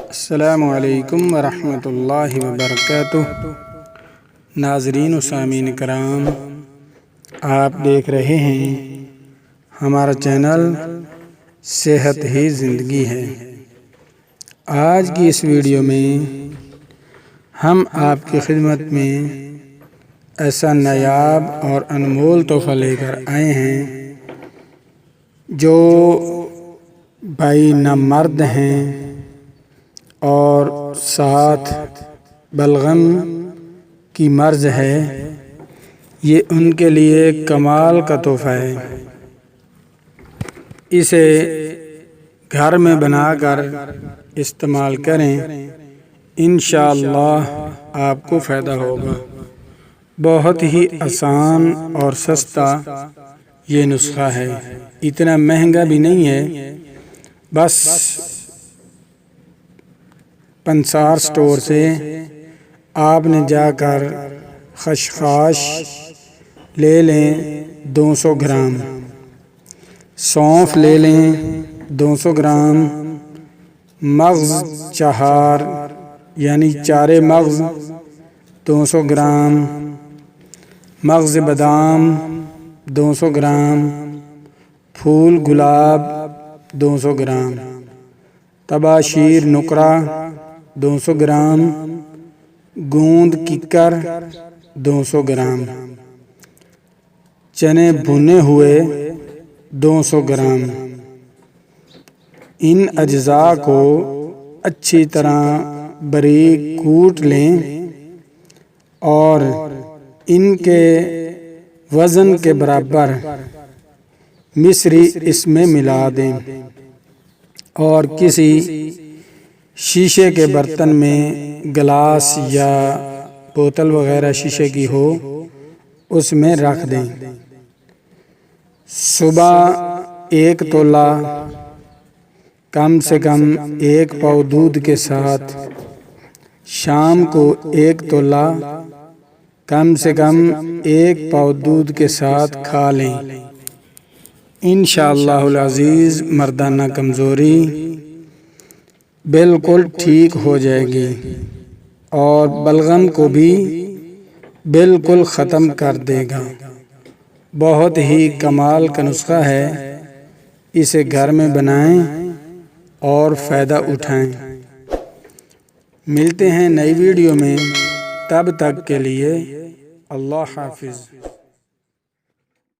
السلام علیکم ورحمۃ اللہ وبرکاتہ۔ ناظرین و سامعین کرام، آپ دیکھ رہے ہیں ہمارا چینل صحت ہی زندگی ہے۔ آج کی اس ویڈیو میں ہم آپ کی خدمت میں ایسا نایاب اور انمول تحفہ لے کر آئے ہیں جو بھائی نامرد ہیں اور ساتھ بلغم کی مرض ہے، یہ ان کے لیے کمال کا تحفہ ہے۔ اسے گھر میں بنا کر استعمال کریں، انشاءاللہ آپ کو فائدہ ہوگا۔ بہت ہی آسان اور سستا یہ نسخہ ہے، اتنا مہنگا بھی نہیں ہے۔ بس پنسار سٹور سے آپ نے جا کر خشخاش لے لیں 200 گرام، سونف لے لیں 200 گرام، مغز چہار یعنی چارے مغز 200 گرام، مغز بادام 200 گرام، پھول گلاب 200 گرام، تباشیر نقرہ 200 گرام، گوند ککر 200 گرام، چنے بھنے ہوئے 200 گرام۔ ان اجزاء کو اچھی طرح باریک کوٹ لیں اور ان کے وزن کے برابر مصری اس میں ملا دیں اور کسی شیشے کے برتن میں، گلاس یا بوتل وغیرہ شیشے کی ہو، اس میں رکھ دیں۔ صبح 1 تولہ کم سے کم 1 پاؤ دودھ کے ساتھ، شام کو 1 تولہ کم سے کم 1 پاؤ دودھ کے ساتھ کھا لیں۔ انشاءاللہ العزیز مردانہ کمزوری بالکل ٹھیک ہو جائے گی اور بلغم کو بھی بالکل ختم کر دے گا۔ بہت ہی کمال کا نسخہ ہے، اسے گھر میں بنائیں اور فائدہ اٹھائیں۔ ملتے ہیں نئی ویڈیو میں، تب تک کے لیے اللہ حافظ۔